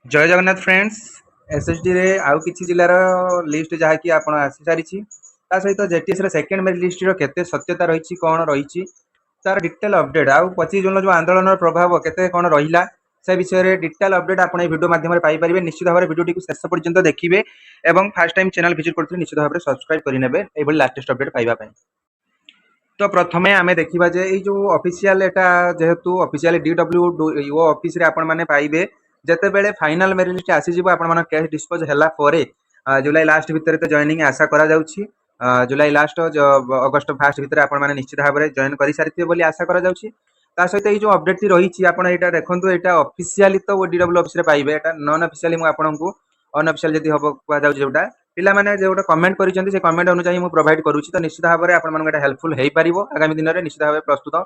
जय Jagannath friends. SSD रे आउ किछि जिल्लार लिस्ट जहाँकि आपण आसी सारिछि ता सहित जेटीएस रे सेकंड मेरिट लिस्ट रो केते सत्यता रहिछि कोन रहिछि तार डिटेल अपडेट आउ 25 जून जो आंदोलन प्रभाव केते कोन रहिला से विषय रे डिटेल अपडेट आपण ए वीडियो माध्यम रे पाई परिबे। निश्चित भाबरे वीडियो टी शेष पर्यंत देखिबे एवं फर्स्ट टाइम चैनल विजिट करथि निश्चित भाबरे सब्सक्राइब करि नेबे एबोली लेटेस्ट अपडेट पाइबा पई। तो प्रथमे आमे देखिबा जे ए जो ऑफिशियल एटा जेहेतु ऑफिशियल डीडब्ल्यू ऑफिस रे आपण माने पाइबे जते बेले फाइनल मेरिट लिस्ट आसी जिवो आपण माने केस डिस्पोज हला परे जुलाई लास्ट भितर तो जॉइनिंग आशा करा जाउछि। जुलाई लास्ट अगस्त फास्ट भितर आपण माने निश्चित भाबरे जॉइन करि सारिथिबे बोली आशा करा जाउछि। ता सहित ए जो अपडेट टी रहिछि आपण एटा देखंतु एटा ऑफिशियली तो डीडब्ल्यू ऑफिस रे पाइबे एटा नॉन ऑफिशियली मु आपनकु अनऑफिशियल जदी हबो कुआ जाउछि जोटा पिला माने जे गोटे कमेंट करिसेंती से कमेंट अनुसार मु प्रोवाइड करूछि। तो निश्चित भाबरे आपण मानक एटा हेल्पफुल हेइ परिबो आगामी दिन रे निश्चित भाबरे प्रस्तुत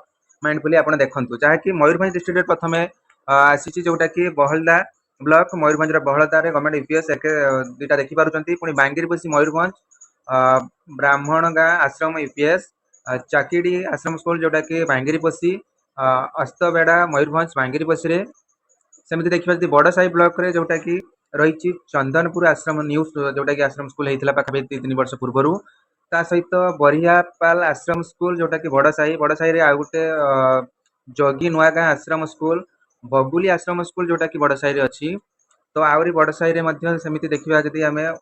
माइंडफुली आपण देखंतु जहा कि मयूरभंज डिस्ट्रिक्ट प्रथमे आसीछि जोटा कि बहलदा ब्लॉक मयूरभंज रे बहलदा रे गवर्नमेंट यूपीएस एक दुटा देखि पारुचंती पुनी बांगीरपोशी मयूरभंज ब्राह्मणगा आश्रम यूपीएस चाकिडी आश्रम स्कूल जोटा कि बांगीरपोशी अस्तबेड़ा मयूरभंज बांगीरपोशी रे सेमती देखिबा जदी बड़ साही ब्लॉक रे जोटा कि रहिछि चंदनपुर आश्रम न्यू जोटा कि आश्रम स्कूल हेइतला पाखा 3 वर्ष पूर्वरु ता सहित बरियापाल आश्रम स्कूल जोटा कि बड़ साही रे आ गुटे जोगी नुआगा आश्रम स्कूल बबुली आश्रम स्कूल जोटा कि बड़ साही रे अछि। तो आउरी बड़ साही रे मध्य सेमिति देखिबा जदी हमें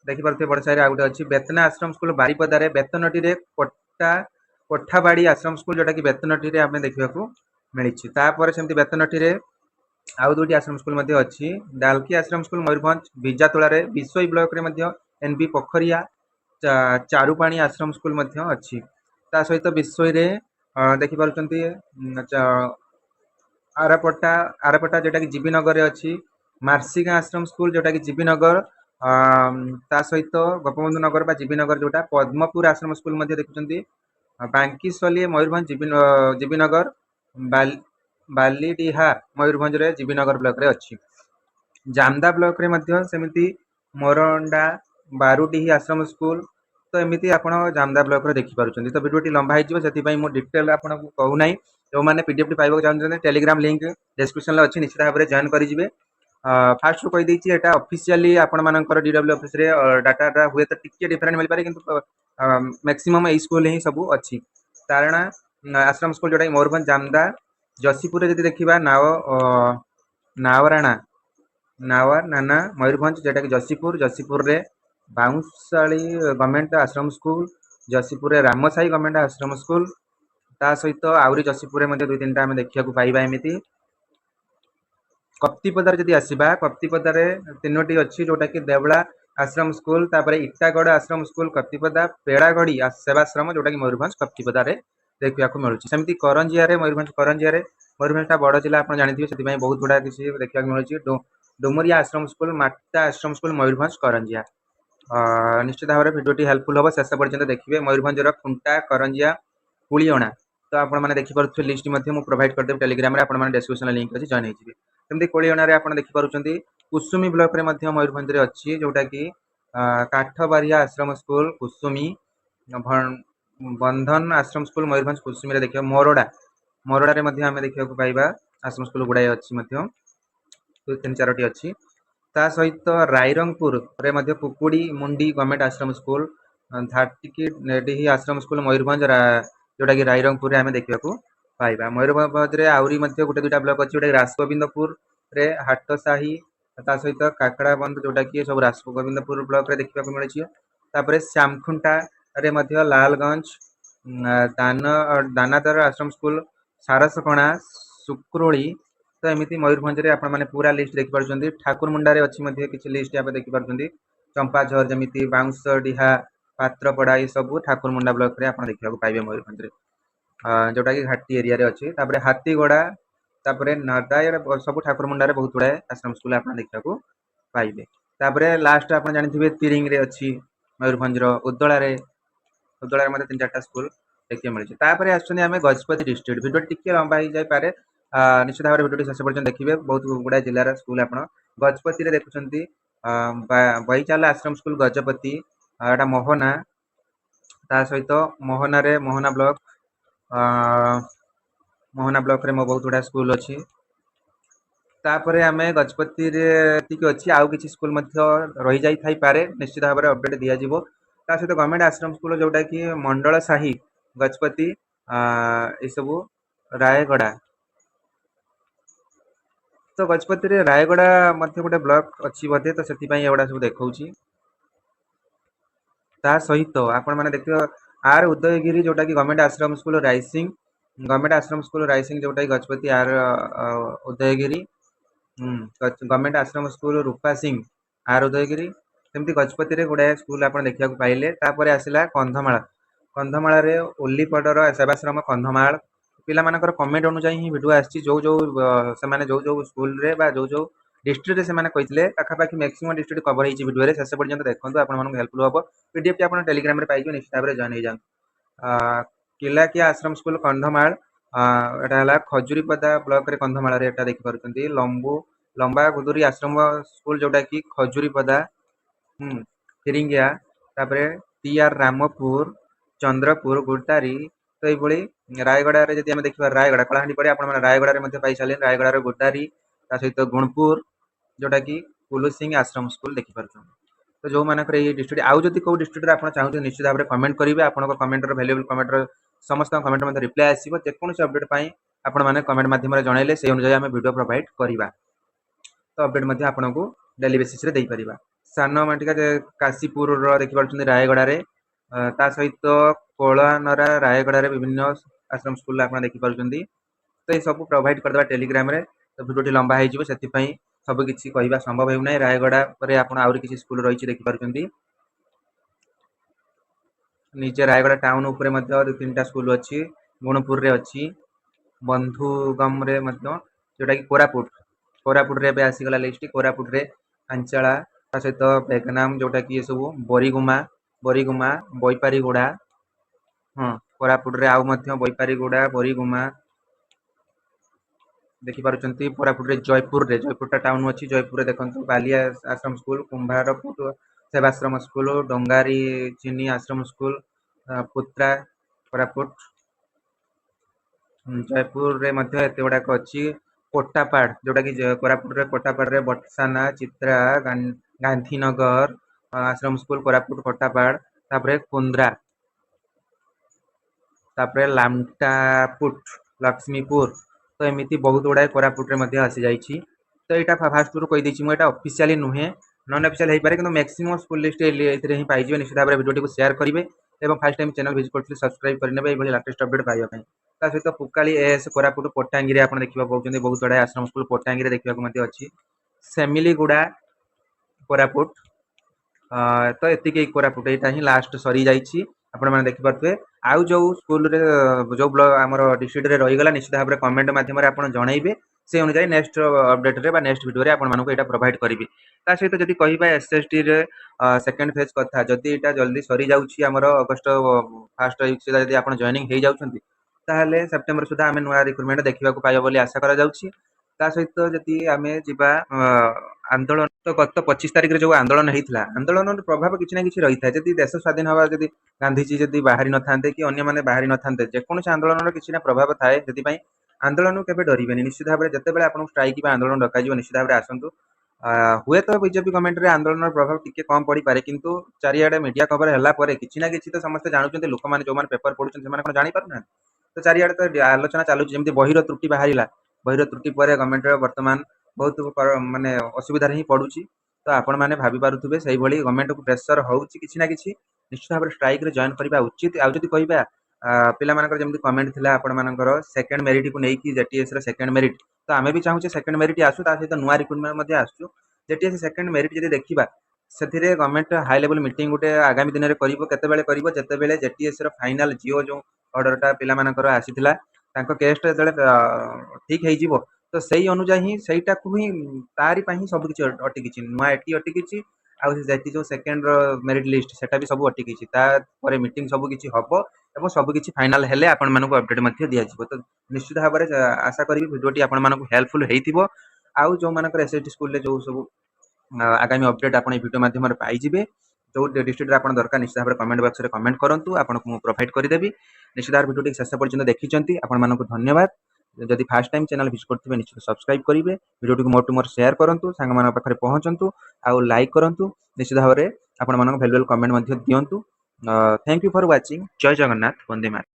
देखि परथे बड़ साही रे आ गुटे अछि बेतना आश्रम स्कूल बारीपदा रे बेतनटी रे कोठाबाड़ी आश्रम स्कूल जोटा कि बेतनटी रे हमें देखिबाकू मिलिछि। तापर सेमिति बेतनटी रे आउ दुटी आश्रम स्कूल मध्ये अछि डालकी आश्रम स्कूल मयूरभंज बिजातोला रे विश्वई ब्लॉक रे मध्ये एनबी पोखरिया चारुपाणी आश्रम स्कूल मध्ये अछि। ता सहित विश्वई रे देखि पारुचंती आरपटा जोटा कि जीबी नगर रे अछि मार्सिगा आश्रम स्कूल जोटा कि जीबी नगर ता सहित गोपबंधु नगर बा जीबी नगर जोटा पद्मपुर आश्रम स्कूल मध्ये देखुचंती बांकीसली मयूरभंज जीबी नगर बालीडीहा मयूरभंज रे जीबी नगर ब्लॉक रे अछि। जामदा ब्लॉक रे मध्ये सेमिति मोरंडा बारुडीही आश्रम स्कूल तो एमिति आपण जामदा ब्लॉक रे देखि पारुचंती। तो वीडियो टी लंबा हिजिबो सेति पई मो डिटेल आपण को कहू नै जो माने पीडीएफ टी पाइबो चाहन टेलीग्राम लिंक डिस्क्रिप्शन रे अछि निश्चित भाबरे जॉइन करि जिवे। फास्ट रू कहि दैछि एटा ऑफिशियली आपण मानकर डीडब्ल्यू ऑफिस रे डाटा हुए तो टिके डिफरेंट मिल पारे किंतु मैक्सिमम ए स्कूल ही सब अछि। तारणा आश्रम स्कूल जोटा मयूरभंज जामदा जसीपुर रे जदी देखिबा नावराणा नावर नाना मयूरभंज जोटा कि जसीपुर रे बाउंसाली गवर्नमेंट आश्रम स्कूल जसीपुर रे रामसाई गवर्नमेंट आश्रम स्कूल ता सहित आउरी जसीपुर रे मध्ये दुई तीनटा हम देखिया को पाइबा एमिति। कप्तिपदार जदी आसीबा कप्तिपदार रे तीनोटी अछि जोटा कि देवळा आश्रम स्कूल तापरे इटागढ़ आश्रम स्कूल कप्तिपदा पेड़ागढ़ी सेवाश्रम जोटा कि मयूरभंज कप्तिपदा रे देखिया को मिलुछि। सेमति करंजिया रे मयूरभंज टा बड़ जिला आपण जानिथिबे सेति पई बहुत गुडा किछि देखिया को मिलुछि। डुमरिया आश्रम स्कूल माटा आश्रम स्कूल मयूरभंज करंजिया निश्चित भाव वीडियो टी हेल्पफुल हम शेष पर्यंत देखिए। मयूरभंज खुंटा करंजिया पुलियणा तो आपण मैंने देखिपे लिस्ट प्रोवाइड करदेव टेलीग्राम आपण मैंने डिस्क्रिप्शन लिंक अच्छी जॉइन होगी। सेमती कोलियणा आप देखिपुं कुसुमी ब्लॉक रे मयूरभंज रे अच्छी जोटा कि काठबारिया आश्रम स्कूल कुसुमी बंधन आश्रम स्कूल मयूरभंज कुसुमी देखिए। मोरडा रे आम देखा पाइबा आश्रम स्कूल गुड़ाए अच्छी तीन चारोटी अच्छी। ता सहित रायरंगपुर रे पुकुड़ी मुंडी गवर्नमेंट आश्रम स्कूल धाटिकी आश्रम स्कूल मयूरभंज जोटा कि रायरंगपुर रे आम देखा पाइबा। मयूरभंज रे आउरी गोटे दुटा ब्लॉक अच्छी जोटा रासगोविंदपुर रे हाटसाही ता सहित काकड़ा बंद जोटा कि सब रासगोविंदपुर ब्लॉक रे देखा मिली। तापर श्यामखुंटा रे लालगंज दानादर आश्रम स्कूल सारसकणा सुक्रोली तो एमती मयूरभंज रे आपण माने पूरा लिस्ट देखि पारुचंती। ठाकुरमुंडा रे अछि मध्ये किछि लिस्ट आप देखि पारुचंती चंपाझर जमिति बाउंसडीहा पात्रपड़ा ये सब ठाकुरमुंडा ब्लॉक रे आपण देखिबा को पाइबे मयूरभंज रे जोटा कि घाटी एरिया रे अछि। तापर हाथीगोड़ा तापर नदायर सब ठाकुरमुंडा रे बहुत गुडा आश्रम स्कूल आपण देखिबा को पाइबे। तापर लास्ट आपण जानिथिबे तिरिंग रे अछि मयूरभंज रो उद्दला रे मते तीन चारटा स्कूल देखिए मिली। तापर आछनी हमें गजपति डिस्ट्रिक्ट वीडियो टिके लंबा ही जाय पारे निश्चित भाव वीडियो शेष पर्यंत देखिए। बहुत गुड़ा जिलार स्कूल आप गजपति रे देखुंती बैचाला आश्रम स्कूल गजपति एटा मोहना ता सहित मोहना रे मोहना ब्लॉक रे बहुत गुड़ा स्कूल अच्छी। तापर आम गजपति एतिक अच्छी आउ कि स्कूल रही जाई पारे निश्चित भाव में अपडेट दिज्व ता सहित गवर्नमेंट आश्रम स्कूल जोटा कि मंडल साही गजपति यू रायगड़ा तो गजपति रायगड़ा गोटे ब्लॉक अच्छी बोधे तो से एगुड़ा सब देखा ता सहित आपण मैंने देखिए आर उदयगिरी जोटा कि गवर्नमेंट आश्रम स्कूल राइसिंग गवर्नमेंट आश्रम स्कूल राइसिंग जोटा कि Gajapati R Udayagiri government Ashram school Rupa Singh R Udayagiri सेमती गजपति गुड़ाए स्कूल आप देखा पाइले तापर आसला कंधमाल कंधमाल ओलीपड़र सेवाश्रम कंधमाल पिला कमेंट अनुसार ही भिडियो आसी जो जो स्कूल जो डिस्ट्रिक्ट से कहते पाखापाखि मैक्सिमम डिस्ट्रिक्ट कवर होती भिडियो शेष पर्यटन देखते आपको हेल्पफुल हम पीडीएफ आप टेलीग्राम में पाइबे निश्चित भाव में जॉइन हो जाए किलाकिया आश्रम स्कूल कंधमाल एटा खजुरीपदा ब्लॉक रे कंधमाल देखिपुर लंबू लंबा गुदुरी आश्रम स्कूल जोटा कि खजुरीपदा फिरिंगिया टी आर रामपुर चंद्रपुर गुड़तारी तो ये रायगड़ा जब देखा रायगड़ा कलाहांडी पड़े आप रायगड़ा पाई सारे रायगड़ा गुड़तारी सहित गुणपुर जोटा कि कुलू सिंह आश्रम स्कूल देखिपुर तो जो मानकर ये डिस्ट्रिक्ट आउ जब कौ डिस्ट्रिक्ट आप चाहते निश्चित भाव में कमेंट करेंगे आपंकर कमेंटर भैल्यूबल कमेंटर समस्त कमेंट में रिप्लाई आसो जेकोसी अपडेट आपण मैंने कमेंट मध्यम जनइले से अनुसार आम वीडियो प्रोवाइड करवा तो अपडेट आपको डेली बेसीस देपर सान माटिका काशीपुर देखिए रायगड़ा ता सहित कोलानरा रायगड़ा विभिन्न आश्रम स्कूल आप देखिपुर तो ये सब प्रोवाइड करदे टेलीग्राम रे तो भिडियो लंबा हो सब किसी कहवा संभव होना रायगड़ा पर आउरी किसी स्कूल रही देखिपुर निजे रायगड़ा टाउन उपर दु तीन स्कूल अच्छी गुणपुर रे अच्छी बंधुगम रे जोटा कि कोरापुट कोरापुट रे आसीगला लिस्ट कोरापुट रे अंचला सहित बेगनाम जोटा कि सब बरीगुमा बरीगुमा बैपारीगुड़ा हाँ कोरापुट रे आउ बैपारीगुड़ा बरीगुमा देखिपुर कोरापुट जयपुर टाउन अच्छी जयपुर देखो बालिया आश्रम स्कूल कुंभारपुर सेवाश्रम स्कूल डंगारी चीनी आश्रम स्कूल पुत्रा कोरापुट जयपुर रे एत गुड़ाक अच्छी कोटापाड़ जोटा कि कोरापुट कोटापाड़ रे बटसाना चित्रा गांधीनगर आश्रम स्कूल कोरापुट कोटापाड़ तापरे कुंद्रा तापरे लामटापुट लक्ष्मीपुर तो एमती बहुत गुड़ाए कोरापुट रे आसी जाइए तो यहाँ फास्ट रू कहीदे मुझे ऑफिशियली नुहे नॉन ऑफिशियल हो पारे कि मैक्सिमम स्कूल लिस्ट ही पाइबे निश्चित भाव में वीडियो को शेयर करेंगे और फास्ट टाइम चैनल विजिट करते सब्सक्राइब करने ये लाटेस्ट अपडेट पाइबा सहित पुकाली एस कोरापुट पट्टांगी आप देखा पाँच बहुत गुड़ाए आश्रम स्कूल पट्टांगी देखा अच्छी सेमिलीगुड़ा कोरापुट तो एतिक कोरापुट यहाँ ही लास्ट सरी जाइए आपण मैंने देखिपे आउ जो स्कूल जो ब्लॉक आम डिस्ट्रिक्ट रे रहीगला निश्चित भाव में कमेंट मध्यम आपड़ जनइबे से अनुसार नेक्स्ट अपडेट रे नेक्स्ट वीडियो रे आपको यहाँ प्रोवाइड करी सहित जब कह एसएसटी रे सेकेंड फेज कथा जदि यहाँ जल्दी सरी जामर अगस्ट फास्ट वीक जब आप जॉइनिंग हो जाती ताहले सेप्टेम्बर सुधा आम नुआ रिक्रुटमेंट देखा पाइबा बोली आशा करा जाउछि ता सहित जदि आम जीवा आंदोलन तो गत 25 तारिख जो आंदोलन होता आंदोलन प्रभाव किसी ना कि रही है जब देश स्वाधीन हवा जब गांधीजी जब बाहरी न था कि अन्य मैंने बाहरी न था जेकोसी आंदोलन किसी ना प्रभाव थाए से आंदोलन केवे डरबे निश्चित भाव में जिते आपको स्ट्राइक आंदोलन डक निश्चित भाव में आसतु हुए तो बीजेपी गवर्नमेंट रे आंदोलन प्रभाव टिके कम पड़ पारे किंतु चारिआडे मीडिया कवर है किसी ना कि तो समस्त जानते लोक मैंने जो पेपर पढ़ुं जानी पारना तो चारिआडे तो आलोचना चलुची जमी बहिर त्रुटि बाहर बहिर त्रुटि पर गवर्नमेंट बर्तमान बहुत माने असुविधा ही पड़ुची तो आपण मैंने भाभी पारुथिबे सही भली गवर्नमेंट को प्रेशर होउची किछि ना किछि निश्चित भाव स्ट्राइक रे जॉइन करबा उचित आ जदि कहबा पिला मानकर जेमति कमेंट थिला आपण मानकर सेकंड मेरिट को नेकी जेटीएस रे सेकंड मेरिट तो आमे भी चाहूचे सेकंड मेरिट आसु ता सहित नुआ रिक्रुटमेंट मध्ये आसु जेटीएस सेकंड मेरिट जदि देखिबा सेथिरे गवर्नमेंट हाई लेवल मीटिंग गुटे आगामी दिन में करिवो केतेबेले करिवो जेतेबेले जेटीएस रो फाइनल जिओ जो ऑर्डरटा पिला मानकर आसीथिला तांको केस जेतेबेले ठीक हे जिवो तो सही अनुसार ही सहीटा को ही तारी ही सब किसी अटिकी नुआ एटी अटिकी आउट जो सेकेंड मेरिट लिस्ट सेटा भी सब अटिकी मीटिंग सब किसी हम और सब किसी फाइनाल हेले आपण मानक अपडेट दि जाव तो निश्चित भाव में आशा करी भिडियोटी आपण मानक हेल्पफुल होइथिबो आउ जो मानकर एसएसटी स्कूल जो सब आगामी अपडेट आप भिडियो माध्यम पाइबे जो डिस्ट्रिक्ट आप दरकार निश्चित भाव में कमेंट बॉक्स में कमेंट करूँ आपको प्रोवाइड करदेवी निश्चित भाव भिडियो शेष पर्यटन देखी आपण मानक धन्यवाद जदि फास्ट टाइम चैनल विजिट करते निश्चित सब्सक्राइब करेंगे video more to more share करूँ सांग पाखे पहुँचतु आउ लाइक करूँ निश्चित भाव में आपण भैल्युएबल कमेंट दिंतु थैंक यू फॉर वाचिंग जय जगन्नाथ वंदे मातरम।